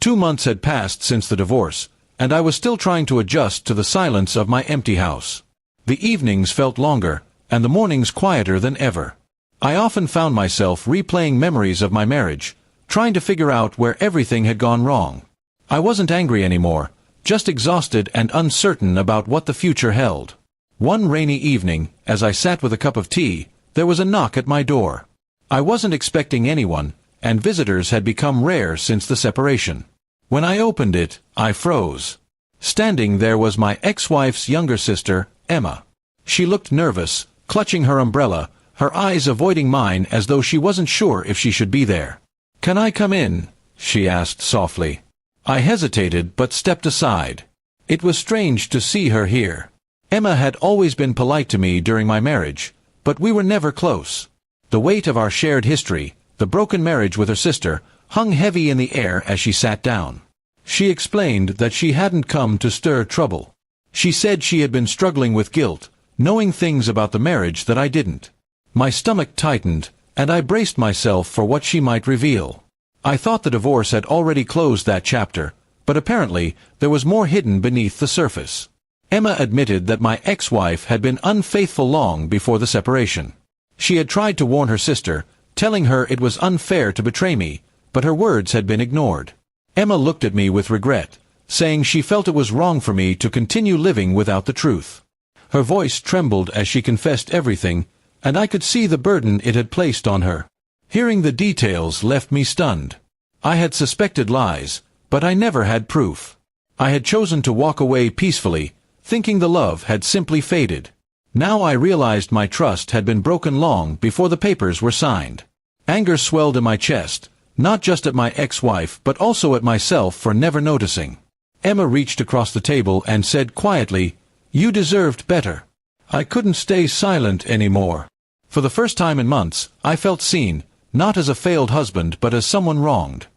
2 months had passed since the divorce, and I was still trying to adjust to the silence of my empty house. The evenings felt longer, and the mornings quieter than ever. I often found myself replaying memories of my marriage, trying to figure out where everything had gone wrong. I wasn't angry anymore, just exhausted and uncertain about what the future held. One rainy evening, as I sat with a cup of tea, there was a knock at my door. I wasn't expecting anyone, and visitors had become rare since the separation. When I opened it, I froze. Standing there was my ex-wife's younger sister, Emma. She looked nervous, clutching her umbrella, her eyes avoiding mine as though she wasn't sure if she should be there. "Can I come in?" she asked softly. I hesitated but stepped aside. It was strange to see her here. Emma had always been polite to me during my marriage, but we were never close. The weight of our shared history, the broken marriage with her sister, hung heavy in the air as she sat down. She explained that she hadn't come to stir trouble. She said she had been struggling with guilt, knowing things about the marriage that I didn't. My stomach tightened, and I braced myself for what she might reveal. I thought the divorce had already closed that chapter, but apparently there was more hidden beneath the surface. Emma admitted that my ex-wife had been unfaithful long before the separation. She had tried to warn her sister, telling her it was unfair to betray me, but her words had been ignored. Emma looked at me with regret, saying she felt it was wrong for me to continue living without the truth. Her voice trembled as she confessed everything, and I could see the burden it had placed on her. Hearing the details left me stunned. I had suspected lies, but I never had proof. I had chosen to walk away peacefully, thinking the love had simply faded. Now I realized my trust had been broken long before the papers were signed. Anger swelled in my chest, not just at my ex-wife but also at myself for never noticing. Emma reached across the table and said quietly, "You deserved better." I couldn't stay silent anymore. For the first time in months, I felt seen, not as a failed husband but as someone wronged.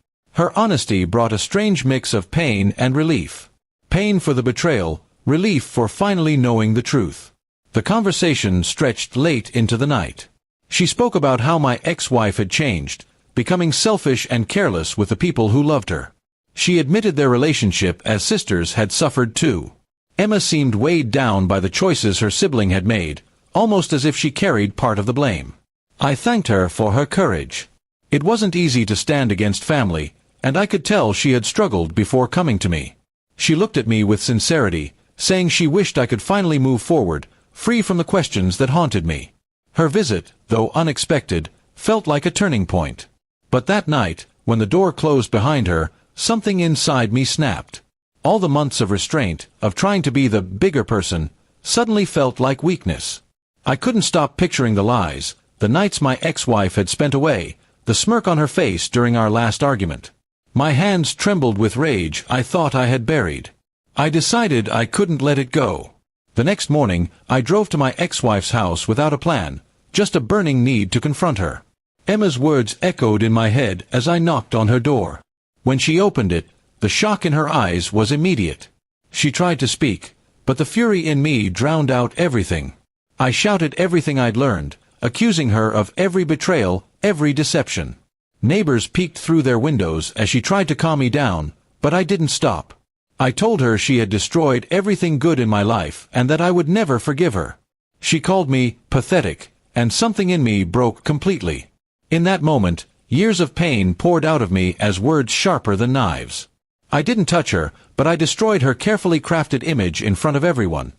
Her honesty brought a strange mix of pain and relief. Pain for the betrayal, relief for finally knowing the truth. The conversation stretched late into the night. She spoke about how my ex-wife had changed, becoming selfish and careless with the people who loved her. She admitted their relationship as sisters had suffered too. Emma seemed weighed down by the choices her sibling had made, almost as if she carried part of the blame. I thanked her for her courage. It wasn't easy to stand against family, and I could tell she had struggled before coming to me. She looked at me with sincerity, saying she wished I could finally move forward, free from the questions that haunted me. Her visit, though unexpected, felt like a turning point. But that night, when the door closed behind her, something inside me snapped. All the months of restraint, of trying to be the bigger person, suddenly felt like weakness. I couldn't stop picturing the lies, the nights my ex-wife had spent away, the smirk on her face during our last argument. My hands trembled with rage I thought I had buried. I decided I couldn't let it go. The next morning, I drove to my ex-wife's house without a plan, just a burning need to confront her. Emma's words echoed in my head as I knocked on her door. When she opened it, the shock in her eyes was immediate. She tried to speak, but the fury in me drowned out everything. I shouted everything I'd learned, accusing her of every betrayal, every deception. Neighbors peeked through their windows as she tried to calm me down, but I didn't stop. I told her she had destroyed everything good in my life and that I would never forgive her. She called me pathetic, and something in me broke completely. In that moment, years of pain poured out of me as words sharper than knives. I didn't touch her, but I destroyed her carefully crafted image in front of everyone,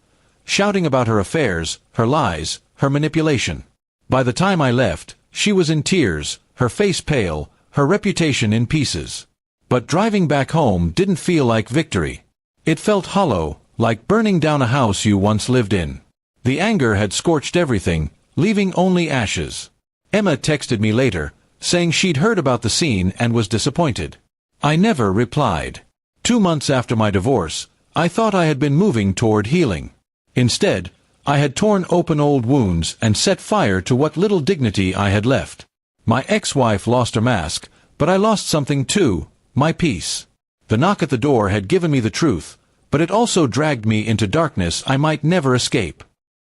shouting about her affairs, her lies, her manipulation. By the time I left, she was in tears, her face pale, her reputation in pieces. But driving back home didn't feel like victory. It felt hollow, like burning down a house you once lived in. The anger had scorched everything, leaving only ashes. Emma texted me later, saying she'd heard about the scene and was disappointed. I never replied. 2 months after my divorce, I thought I had been moving toward healing. Instead, I had torn open old wounds and set fire to what little dignity I had left. My ex-wife lost her mask, but I lost something too, my peace. The knock at the door had given me the truth, but it also dragged me into darkness I might never escape.